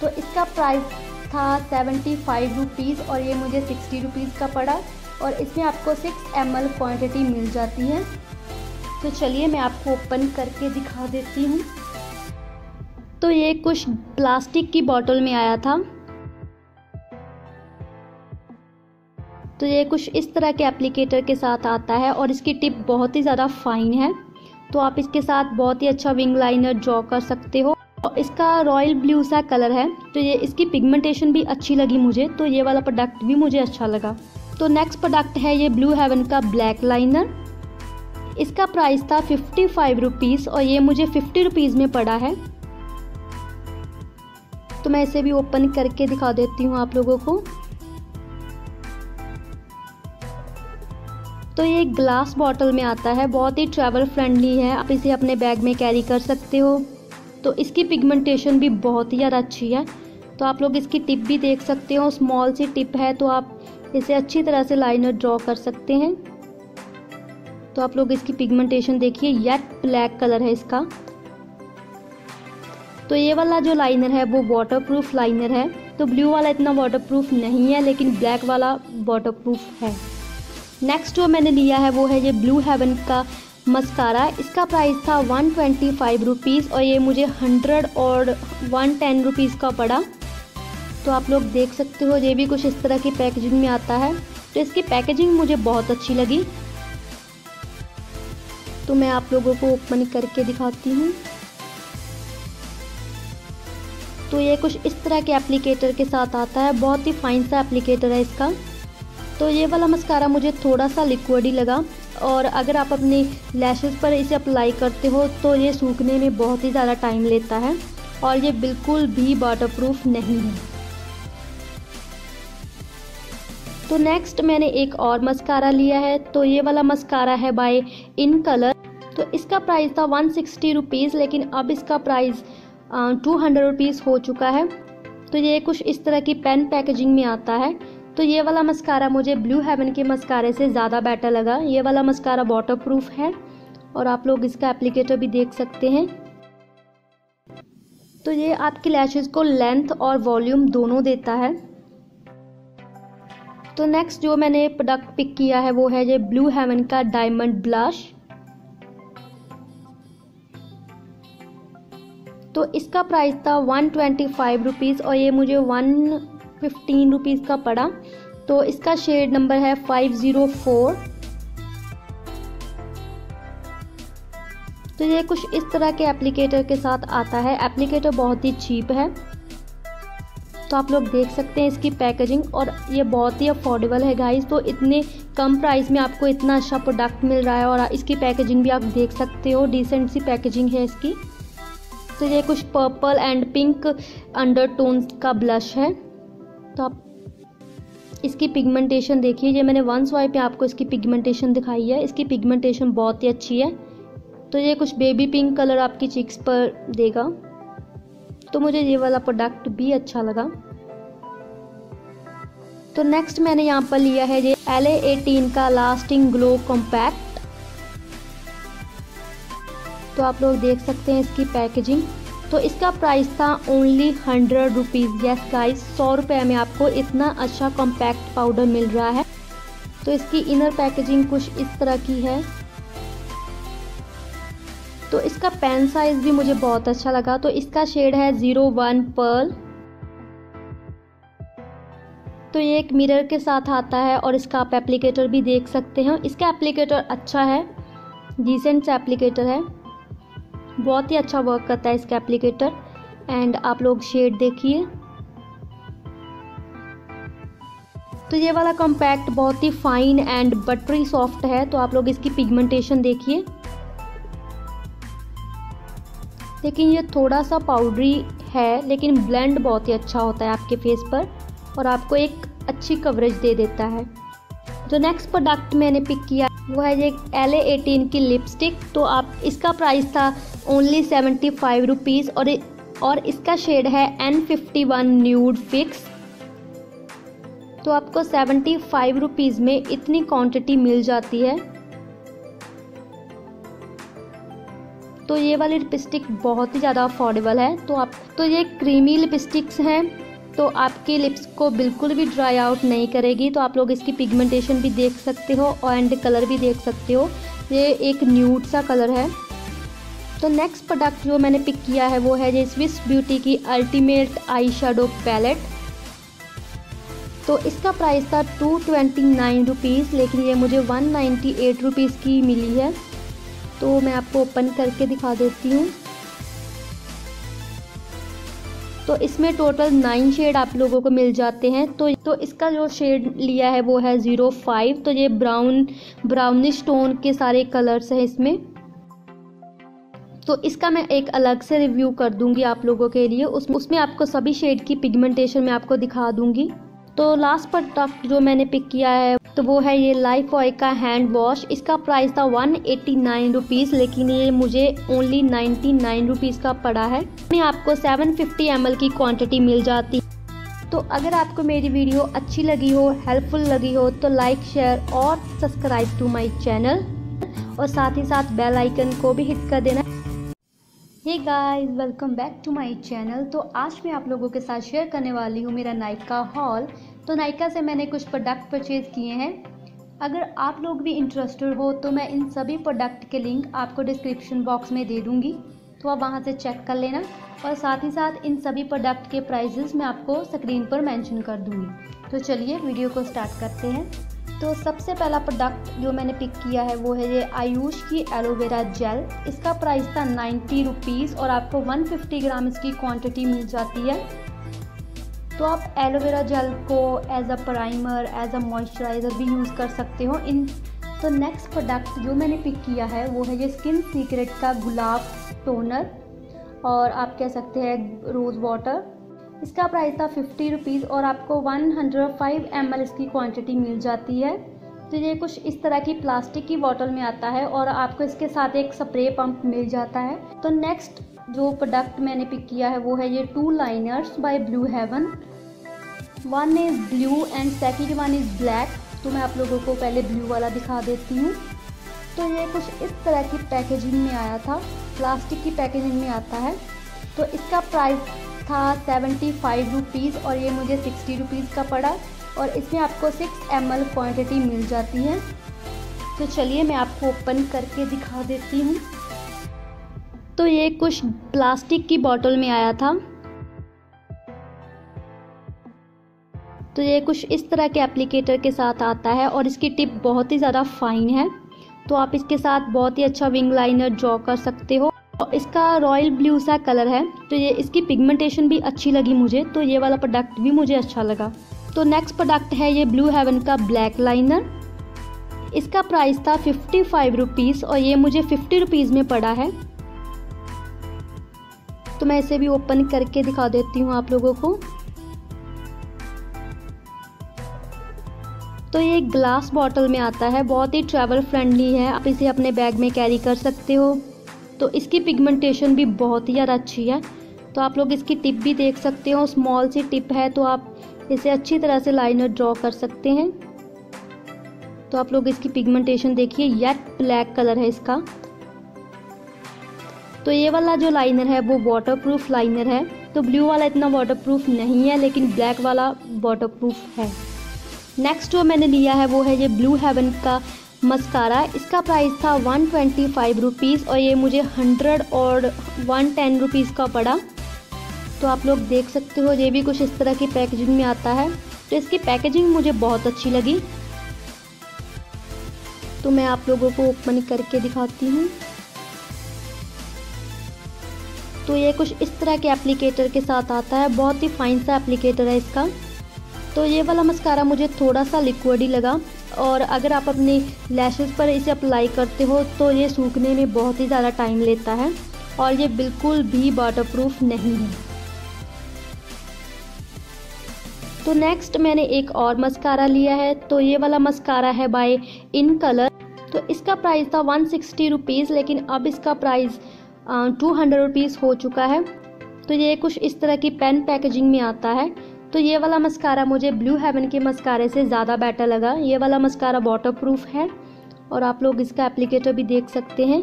तो इसका प्राइस था 75 रुपीज़ और ये मुझे 60 रुपीज़ का पड़ा और इसमें आपको 6 ml क्वांटिटी मिल जाती है। तो चलिए मैं आपको ओपन करके दिखा देती हूँ। तो ये कुछ प्लास्टिक की बोतल में आया था। तो ये कुछ इस तरह के एप्लीकेटर के साथ आता है और इसकी टिप बहुत ही ज़्यादा फाइन है। तो आप इसके साथ बहुत ही अच्छा विंग लाइनर ड्रॉ कर सकते हो। इसका रॉयल ब्लू सा कलर है। तो ये इसकी पिगमेंटेशन भी अच्छी लगी मुझे, तो ये वाला प्रोडक्ट भी मुझे अच्छा लगा। तो नेक्स्ट प्रोडक्ट है ये ब्लू हेवन का ब्लैक लाइनर। इसका प्राइस था 55 रुपीज़ और ये मुझे 50 रुपीज़ में पड़ा है। तो मैं इसे भी ओपन करके दिखा देती हूँ आप लोगों को। तो ये ग्लास बॉटल में आता है, बहुत ही ट्रैवल फ्रेंडली है, आप इसे अपने बैग में कैरी कर सकते हो। तो इसकी पिगमेंटेशन भी बहुत ही ज़्यादा अच्छी है। तो आप लोग इसकी टिप भी देख सकते हो, स्मॉल सी टिप है तो आप इसे अच्छी तरह से लाइनर ड्रॉ कर सकते हैं। तो आप लोग इसकी पिगमेंटेशन देखिए, येट ब्लैक कलर है इसका। तो ये वाला जो लाइनर है वो वाटरप्रूफ लाइनर है। तो ब्लू वाला इतना वाटरप्रूफ नहीं है लेकिन ब्लैक वाला वाटरप्रूफ है। नेक्स्ट जो मैंने लिया है वो है ये ब्लू हेवन का मस्कारा। इसका प्राइस था 125 रुपीज़ और ये मुझे 100 और 110 रुपीज़ का पड़ा। तो आप लोग देख सकते हो ये भी कुछ इस तरह की पैकेजिंग में आता है। तो इसकी पैकेजिंग मुझे बहुत अच्छी लगी। तो मैं आप लोगों को ओपन करके दिखाती हूँ। तो ये कुछ इस तरह के एप्लीकेटर के साथ आता है, बहुत ही फाइन सा एप्लीकेटर है इसका। तो ये वाला मस्कारा मुझे थोड़ा सा लिक्विड ही लगा और अगर आप अपनी लैशेस पर इसे अप्लाई करते हो तो ये सूखने में बहुत ही ज़्यादा टाइम लेता है और ये बिल्कुल भी वाटरप्रूफ नहीं है। तो नेक्स्ट मैंने एक और मस्कारा लिया है। तो ये वाला मस्कारा है बाय इन कलर। तो इसका प्राइस था 160 रुपीज़ लेकिन अब इसका प्राइस 200 रुपीज़ हो चुका है। तो ये कुछ इस तरह की पेन पैकेजिंग में आता है। तो ये वाला मस्कारा मुझे ब्लू हेवन के मस्कारे से ज़्यादा बेटर लगा। ये वाला मस्कारा वाटरप्रूफ है और आप लोग इसका एप्लीकेटर भी देख सकते हैं। तो ये आपकी लैशेस को लेंथ और वॉल्यूम दोनों देता है। तो नेक्स्ट जो मैंने प्रोडक्ट पिक किया है वो है ये ब्लू हेवन का डायमंड ब्लश। तो इसका प्राइस था 125 रुपीज़ और ये मुझे 115 रुपीज़ का पड़ा। तो इसका शेड नंबर है 504। तो ये कुछ इस तरह के एप्लीकेटर के साथ आता है। एप्लीकेटर बहुत ही चीप है। तो आप लोग देख सकते हैं इसकी पैकेजिंग और ये बहुत ही अफोर्डेबल है गाइस। तो इतने कम प्राइस में आपको इतना अच्छा प्रोडक्ट मिल रहा है और इसकी पैकेजिंग भी आप देख सकते हो, डिसेंट सी पैकेजिंग है इसकी। तो ये कुछ पर्पल एंड पिंक अंडरटोन्स का ब्लश है। तो आप इसकी पिगमेंटेशन देखिए, ये मैंने वन स्वाइप पे आपको इसकी पिगमेंटेशन दिखाई है। इसकी पिगमेंटेशन बहुत ही अच्छी है। तो ये कुछ बेबी पिंक कलर आपकी चिक्स पर देगा। तो मुझे ये वाला प्रोडक्ट भी अच्छा लगा। तो नेक्स्ट मैंने यहाँ पर लिया है ये LA18 का लास्टिंग ग्लो कॉम्पैक्ट। तो आप लोग देख सकते हैं इसकी पैकेजिंग। तो इसका प्राइस था ओनली 100 रुपीज़। यस गाइस, 100 रुपये में आपको इतना अच्छा कॉम्पैक्ट पाउडर मिल रहा है। तो इसकी इनर पैकेजिंग कुछ इस तरह की है। तो इसका पेन साइज़ भी मुझे बहुत अच्छा लगा। तो इसका शेड है 01 पर्ल। तो ये एक मिरर के साथ आता है और इसका आप एप्लीकेटर भी देख सकते हो। इसका एप्लीकेटर अच्छा है, डिसेंट सा एप्लीकेटर है, बहुत ही अच्छा वर्क करता है इसका एप्लीकेटर। एंड आप लोग शेड देखिए। तो ये वाला कॉम्पैक्ट बहुत ही फाइन एंड बटरी सॉफ्ट है। तो आप लोग इसकी पिगमेंटेशन देखिए, लेकिन ये थोड़ा सा पाउडरी है, लेकिन ब्लेंड बहुत ही अच्छा होता है आपके फेस पर और आपको एक अच्छी कवरेज दे देता है। जो नेक्स्ट प्रोडक्ट मैंने पिक किया वो है ये LA18 की लिपस्टिक। तो आप इसका प्राइस था ओनली 75 रुपीज़ और इसका शेड है N51 न्यूड फिक्स। तो आपको 75 रुपीज़ में इतनी क्वांटिटी मिल जाती है। तो ये वाली लिपस्टिक बहुत ही ज़्यादा अफोर्डेबल है। तो ये क्रीमी लिपस्टिक्स हैं, तो आपके लिप्स को बिल्कुल भी ड्राई आउट नहीं करेगी। तो आप लोग इसकी पिगमेंटेशन भी देख सकते हो एंड कलर भी देख सकते हो। ये एक न्यूड सा कलर है। तो नेक्स्ट प्रोडक्ट जो मैंने पिक किया है वो है ये स्विस ब्यूटी की अल्टीमेट आई शेडो पैलेट। तो इसका प्राइस था 229 रुपीज़, लेकिन ये मुझे 198 रुपीज़ की मिली है। तो मैं आपको ओपन करके दिखा देती हूँ। तो इसमें टोटल 9 शेड आप लोगों को मिल जाते हैं। तो इसका जो शेड लिया है वो है 05। तो ये ब्राउनिश टोन के सारे कलर्स हैं इसमें। तो इसका मैं एक अलग से रिव्यू कर दूंगी आप लोगों के लिए, उसमें आपको सभी शेड की पिगमेंटेशन मैं आपको दिखा दूंगी। तो लास्ट प्रोडक्ट जो मैंने पिक किया है तो वो है ये लाइफबॉय का हैंड वॉश। इसका प्राइस था 189 रुपीज़, लेकिन ये मुझे ओनली 99 रुपीज़ का पड़ा है। इसमें आपको 750 ml की क्वांटिटी मिल जाती। तो अगर आपको मेरी वीडियो अच्छी लगी हो, हेल्पफुल लगी हो, तो लाइक, शेयर और सब्सक्राइब टू माई चैनल और साथ ही साथ बेल आइकन को भी हिट कर देना। Hey guys, welcome back to my channel. तो आज मैं आप लोगों के साथ शेयर करने वाली हूँ मेरा नायका हॉल। तो नायका से मैंने कुछ प्रोडक्ट परचेज़ किए हैं। अगर आप लोग भी इंटरेस्टेड हो तो मैं इन सभी प्रोडक्ट के लिंक आपको डिस्क्रिप्शन बॉक्स में दे दूँगी, तो आप वहाँ से चेक कर लेना। और साथ ही साथ इन सभी प्रोडक्ट के प्राइजेस मैं आपको स्क्रीन पर मेंशन कर दूँगी। तो चलिए वीडियो को स्टार्ट करते हैं। तो सबसे पहला प्रोडक्ट जो मैंने पिक किया है वो है ये आयुष की एलोवेरा जेल। इसका प्राइस था 90 रुपीज़ और आपको 150 ग्राम इसकी क्वांटिटी मिल जाती है। तो आप एलोवेरा जेल को as a primer, as a moisturiser भी यूज़ कर सकते हो। तो नेक्स्ट प्रोडक्ट जो मैंने पिक किया है वो है ये स्किन सीक्रेट का गुलाब टोनर और आप कह सकते हैं रोज़ वाटर। इसका प्राइस था 50 रुपीज़ और आपको 105 ml इसकी क्वांटिटी मिल जाती है। तो ये कुछ इस तरह की प्लास्टिक की बॉटल में आता है और आपको इसके साथ एक स्प्रे पंप मिल जाता है। तो नेक्स्ट जो प्रोडक्ट मैंने पिक किया है वो है ये 2 liners by Blue Heaven. One is blue and second one is black. तो मैं आप लोगों को पहले ब्लू वाला दिखा देती हूँ। तो ये कुछ इस तरह की पैकेजिंग में आया था, प्लास्टिक की पैकेजिंग में आता है। तो इसका प्राइस था 75 रुपीज़ और ये मुझे 60 रुपीज़ का पड़ा और इसमें आपको 6 ml क्वांटिटी मिल जाती है। तो चलिए मैं आपको ओपन करके दिखा देती हूँ। तो ये कुछ प्लास्टिक की बोतल में आया था। तो ये कुछ इस तरह के एप्लीकेटर के साथ आता है और इसकी टिप बहुत ही ज़्यादा फाइन है। तो आप इसके साथ बहुत ही अच्छा विंग लाइनर ड्रॉ कर सकते हो। इसका रॉयल ब्लू सा कलर है। तो ये इसकी पिगमेंटेशन भी अच्छी लगी मुझे, तो ये वाला प्रोडक्ट भी मुझे अच्छा लगा। तो नेक्स्ट प्रोडक्ट है ये ब्लू हेवन का ब्लैक लाइनर। इसका प्राइस था 55 रुपीज़ और ये मुझे 50 रुपीज़ में पड़ा है। तो मैं इसे भी ओपन करके दिखा देती हूँ आप लोगों को। तो ये ग्लास बॉटल में आता है, बहुत ही ट्रैवल फ्रेंडली है, आप इसे अपने बैग में कैरी कर सकते हो। तो इसकी पिगमेंटेशन भी बहुत ही ज़्यादा अच्छी है। तो आप लोग इसकी टिप भी देख सकते हो, स्मॉल सी टिप है, तो आप इसे अच्छी तरह से लाइनर ड्रॉ कर सकते हैं। तो आप लोग इसकी पिगमेंटेशन देखिए, येट ब्लैक कलर है इसका। तो ये वाला जो लाइनर है वो वाटरप्रूफ लाइनर है। तो ब्लू वाला इतना वाटरप्रूफ नहीं है, लेकिन ब्लैक वाला वाटरप्रूफ है। नेक्स्ट जो मैंने लिया है वो है ये ब्लू हेवन का मस्कारा। इसका प्राइस था 125 रुपीज़ और ये मुझे 100 और 110 रुपीज़ का पड़ा। तो आप लोग देख सकते हो ये भी कुछ इस तरह की पैकेजिंग में आता है। तो इसकी पैकेजिंग मुझे बहुत अच्छी लगी, तो मैं आप लोगों को ओपन करके दिखाती हूँ। तो ये कुछ इस तरह के एप्लीकेटर के साथ आता है, बहुत ही फाइन सा एप्लीकेटर है इसका। तो ये वाला मस्कारा मुझे थोड़ा सा लिक्विड ही लगा, और अगर आप अपने लैशेस पर इसे अप्लाई करते हो तो ये सूखने में बहुत ही ज़्यादा टाइम लेता है, और ये बिल्कुल भी वाटरप्रूफ नहीं है। तो नेक्स्ट मैंने एक और मस्कारा लिया है। तो ये वाला मस्कारा है बाय इन कलर। तो इसका प्राइस था 160 रुपीज़, लेकिन अब इसका प्राइस 200 रुपीज़ हो चुका है। तो ये कुछ इस तरह की पेन पैकेजिंग में आता है। तो ये वाला मस्कारा मुझे ब्लू हेवन के मस्कारे से ज़्यादा बेटर लगा। ये वाला मस्कारा वाटरप्रूफ है, और आप लोग इसका एप्लीकेटर भी देख सकते हैं।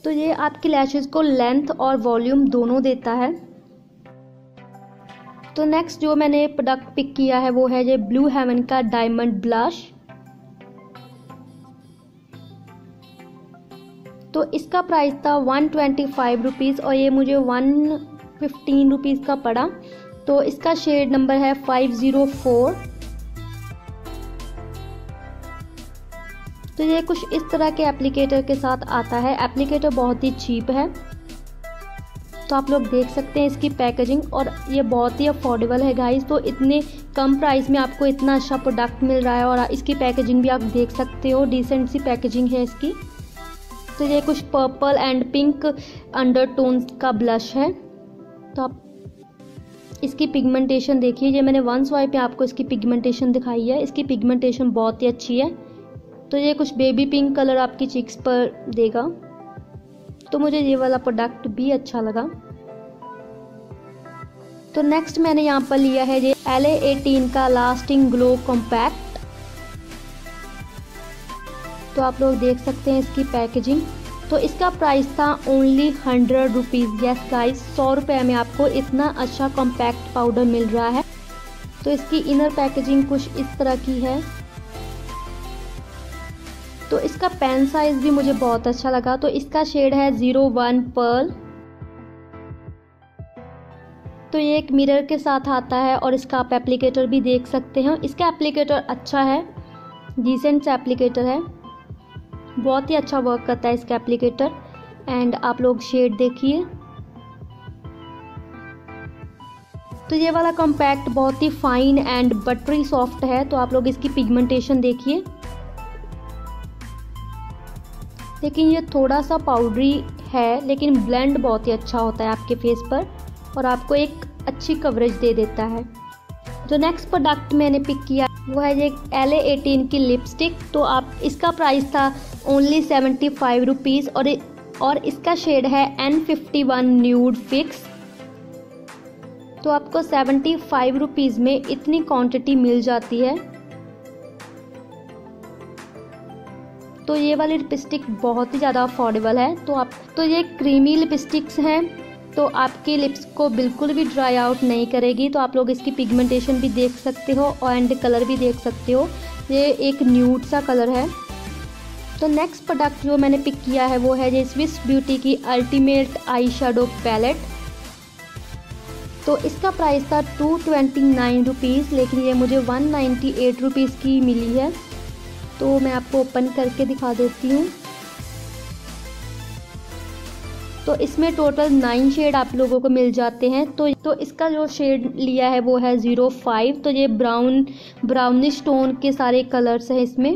तो ये आपकी लैशेस को लेंथ और वॉल्यूम दोनों देता है। तो नेक्स्ट जो मैंने प्रोडक्ट पिक किया है वो है ये ब्लू हेवन का डायमंड ब्लश। तो इसका प्राइस था 125 रुपीज़ और ये मुझे 115 रुपीज़ का पड़ा। तो इसका शेड नंबर है 504। तो ये कुछ इस तरह के एप्लीकेटर के साथ आता है। एप्लीकेटर बहुत ही चीप है, तो आप लोग देख सकते हैं इसकी पैकेजिंग, और ये बहुत ही अफोर्डेबल है गाइस। तो इतने कम प्राइस में आपको इतना अच्छा प्रोडक्ट मिल रहा है, और इसकी पैकेजिंग भी आप देख सकते हो, डिसेंट सी पैकेजिंग है इसकी। तो ये कुछ पर्पल एंड पिंक अंडरटोन्स का ब्लश है। तो आप इसकी पिगमेंटेशन देखिए, ये मैंने वन स्वाइप पे आपको इसकी पिगमेंटेशन दिखाई है। इसकी पिगमेंटेशन बहुत ही अच्छी है। तो ये कुछ बेबी पिंक कलर आपकी चिक्स पर देगा। तो मुझे ये वाला प्रोडक्ट भी अच्छा लगा। तो नेक्स्ट मैंने यहाँ पर लिया है ये LA18 का लास्टिंग ग्लो कॉम्पैक्ट। तो आप लोग देख सकते हैं इसकी पैकेजिंग। तो इसका प्राइस था ओनली 100 रुपीज़। यस गाइस, 100 रुपये में आपको इतना अच्छा कॉम्पैक्ट पाउडर मिल रहा है। तो इसकी इनर पैकेजिंग कुछ इस तरह की है। तो इसका पेन साइज भी मुझे बहुत अच्छा लगा। तो इसका शेड है 01 पर्ल। तो ये एक मिरर के साथ आता है, और इसका आप एप्लीकेटर भी देख सकते हैं। इसका एप्लीकेटर अच्छा है, डिसेंट सा एप्लीकेटर है, बहुत ही अच्छा वर्क करता है इसका एप्लीकेटर। एंड आप लोग शेड देखिए। तो ये वाला कॉम्पैक्ट बहुत ही फाइन एंड बटरी सॉफ्ट है। तो आप लोग इसकी पिगमेंटेशन देखिए, लेकिन ये थोड़ा सा पाउडरी है, लेकिन ब्लेंड बहुत ही अच्छा होता है आपके फेस पर, और आपको एक अच्छी कवरेज दे देता है। जो नेक्स्ट प्रोडक्ट मैंने पिक किया वो है ये LA18 की लिपस्टिक। तो आप इसका प्राइस था ओनली 75 रुपीज़, और इसका शेड है N51 न्यूड फिक्स। तो आपको 75 रुपीज़ में इतनी क्वांटिटी मिल जाती है। तो ये वाली लिपस्टिक बहुत ही ज़्यादा अफोर्डेबल है। तो ये क्रीमी लिपस्टिक्स हैं, तो आपके लिप्स को बिल्कुल भी ड्राई आउट नहीं करेगी। तो आप लोग इसकी पिगमेंटेशन भी देख सकते हो, और एंड कलर भी देख सकते हो, ये एक न्यूड सा कलर है। तो नेक्स्ट प्रोडक्ट जो मैंने पिक किया है वो है ये स्विस ब्यूटी की अल्टीमेट आई शेडो पैलेट। तो इसका प्राइस था 229 रुपीज़, लेकिन ये मुझे 198 रुपीज़ की मिली है। तो मैं आपको ओपन करके दिखा देती हूँ। तो इसमें टोटल 9 शेड आप लोगों को मिल जाते हैं। तो इसका जो शेड लिया है वो है 05। तो ये ब्राउनिश टोन के सारे कलर्स हैं इसमें।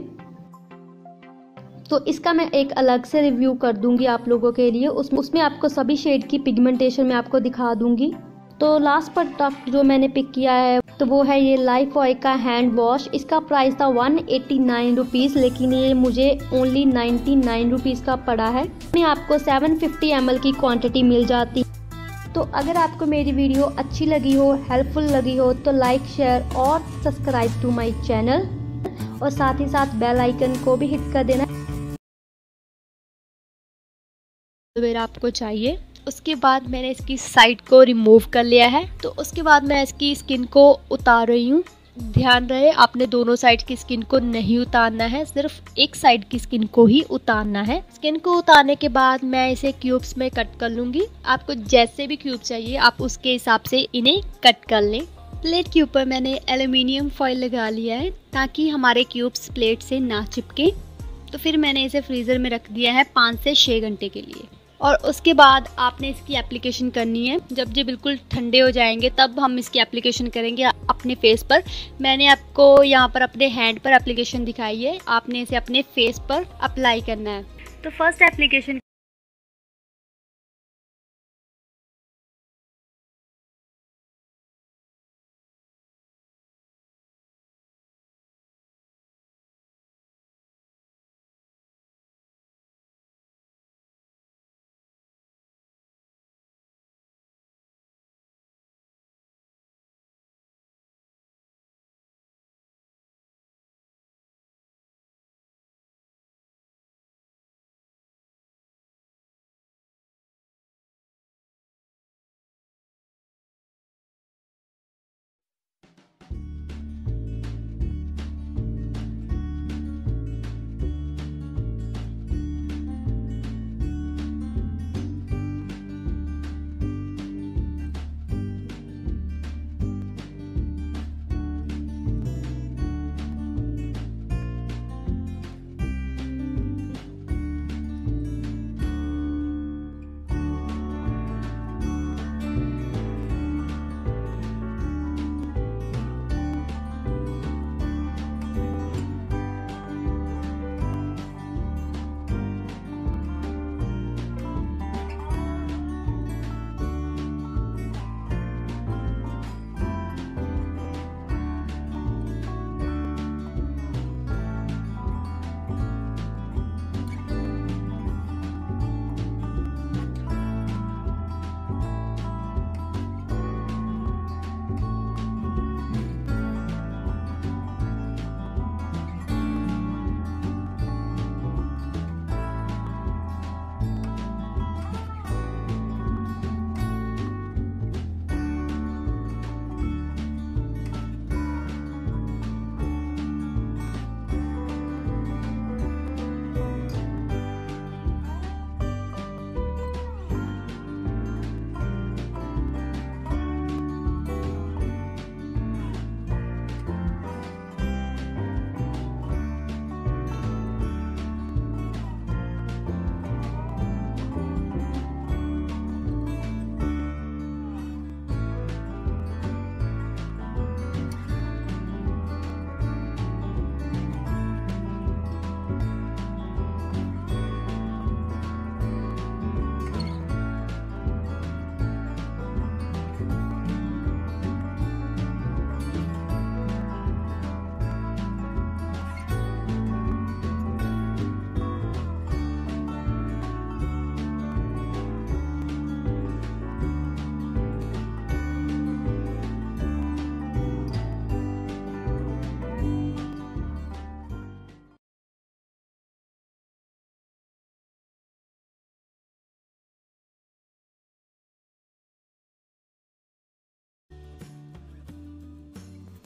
तो इसका मैं एक अलग से रिव्यू कर दूंगी आप लोगों के लिए, उसमें आपको सभी शेड की पिगमेंटेशन मैं आपको दिखा दूंगी। तो लास्ट प्रोडक्ट जो मैंने पिक किया है तो वो है ये लाइफबॉय का हैंड वॉश। इसका प्राइस था 189 रुपीज़, लेकिन ये मुझे ओनली 99 रुपीज़ का पड़ा है। इसमें आपको 750 ml की क्वांटिटी मिल जाती। तो अगर आपको मेरी वीडियो अच्छी लगी हो, हेल्पफुल लगी हो, तो लाइक, शेयर और सब्सक्राइब टू माय चैनल, और साथ ही साथ बेल आइकन को भी हिट कर देना। एलोवेरा आपको चाहिए। उसके बाद मैंने इसकी साइड को रिमूव कर लिया है। तो उसके बाद मैं इसकी स्किन को उतार रही हूँ। ध्यान रहे आपने दोनों साइड की स्किन को नहीं उतारना है, सिर्फ एक साइड की स्किन को ही उतारना है। स्किन को उतारने के बाद मैं इसे क्यूब्स में कट कर लूंगी। आपको जैसे भी क्यूब चाहिए आप उसके हिसाब से इन्हें कट कर लें। प्लेट के ऊपर मैंने एल्युमिनियम फॉइल लगा लिया है ताकि हमारे क्यूब्स प्लेट से ना चिपके। तो फिर मैंने इसे फ्रीज़र में रख दिया है 5 से 6 घंटे के लिए। और उसके बाद आपने इसकी एप्लीकेशन करनी है। जब ये बिल्कुल ठंडे हो जाएंगे तब हम इसकी एप्लीकेशन करेंगे अपने फेस पर। मैंने आपको यहाँ पर अपने हैंड पर एप्लीकेशन दिखाई है, आपने इसे अपने फेस पर अप्लाई करना है। तो फर्स्ट एप्लीकेशन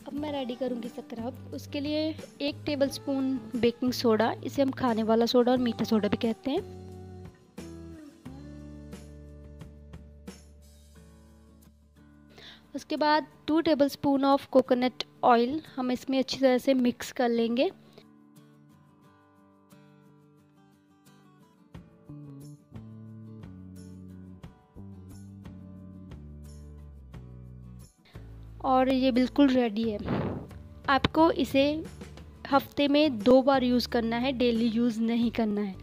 अब मैं रेडी करूँगी स्क्रब। उसके लिए 1 टेबलस्पून बेकिंग सोडा, इसे हम खाने वाला सोडा और मीठा सोडा भी कहते हैं। उसके बाद 2 टेबलस्पून ऑफ कोकोनट ऑयल हम इसमें अच्छी तरह से मिक्स कर लेंगे। और ये बिल्कुल रेडी है। आपको इसे हफ्ते में 2 बार यूज़ करना है, डेली यूज़ नहीं करना है।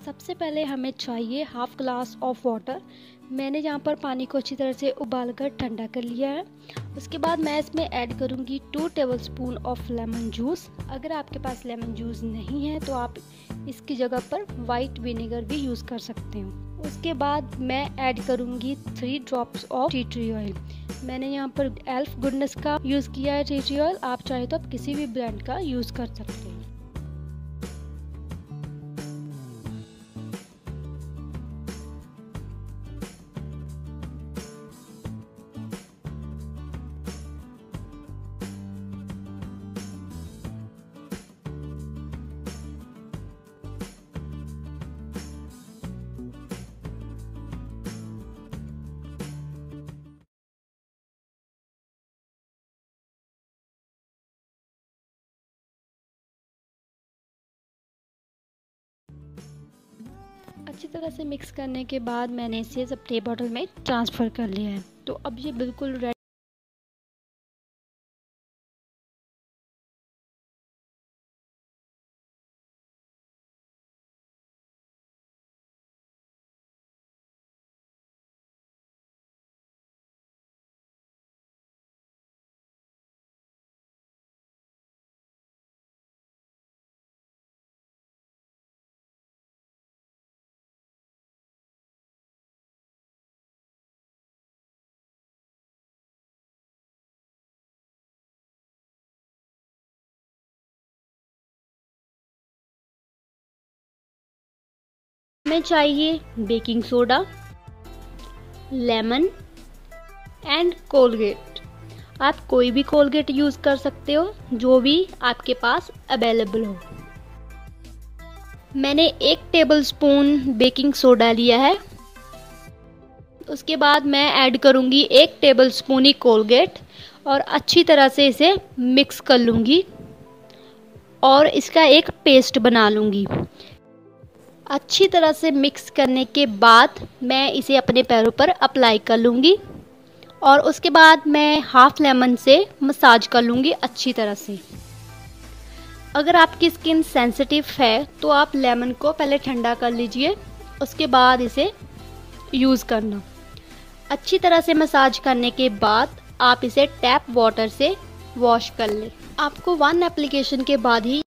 सबसे पहले हमें चाहिए हाफ ग्लास ऑफ वाटर। मैंने यहाँ पर पानी को अच्छी तरह से उबाल कर ठंडा कर लिया है। उसके बाद मैं इसमें ऐड करूँगी 2 टेबलस्पून ऑफ लेमन जूस। अगर आपके पास लेमन जूस नहीं है तो आप इसकी जगह पर वाइट विनेगर भी यूज़ कर सकते हो। उसके बाद मैं ऐड करूँगी 3 drops of tea tree oil. मैंने यहाँ पर एल्फ गुडनेस का यूज़ किया है टी ट्री ऑयल, आप चाहे तो आप किसी भी ब्रांड का यूज़ कर सकते हैं। अच्छी तरह से मिक्स करने के बाद मैंने इसे स्प्रे बॉटल में ट्रांसफ़र कर लिया है। तो अब ये बिल्कुल रेडी। हमें चाहिए baking soda, lemon and Colgate. आप कोई भी कोलगेट यूज़ कर सकते हो, जो भी आपके पास अवेलेबल हो। मैंने 1 टेबलस्पून बेकिंग सोडा लिया है। उसके बाद मैं ऐड करूँगी 1 टेबलस्पून ही कोलगेट और अच्छी तरह से इसे मिक्स कर लूँगी और इसका एक पेस्ट बना लूँगी। अच्छी तरह से मिक्स करने के बाद मैं इसे अपने पैरों पर अप्लाई कर लूँगी और उसके बाद मैं हाफ लेमन से मसाज कर लूँगी अच्छी तरह से। अगर आपकी स्किन सेंसिटिव है तो आप लेमन को पहले ठंडा कर लीजिए, उसके बाद इसे यूज़ करना। अच्छी तरह से मसाज करने के बाद आप इसे टैप वाटर से वॉश कर लें। आपको 1 एप्लीकेशन के बाद ही 1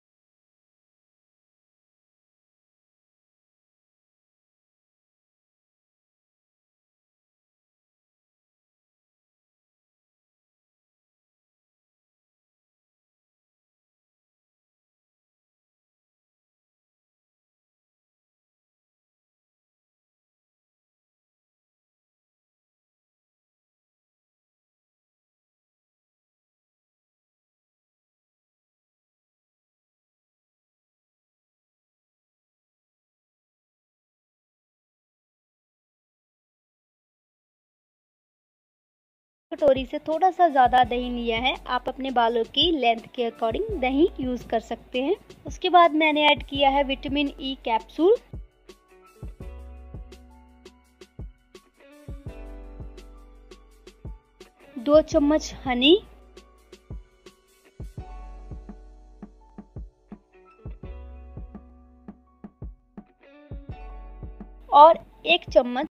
कटोरी से थोड़ा सा ज़्यादा दही लिया है। आप अपने बालों की लेंथ के अकॉर्डिंग दही यूज़ कर सकते हैं। उसके बाद मैंने ऐड किया है विटामिन ई कैप्सूल, दो चम्मच हनी और 1 चम्मच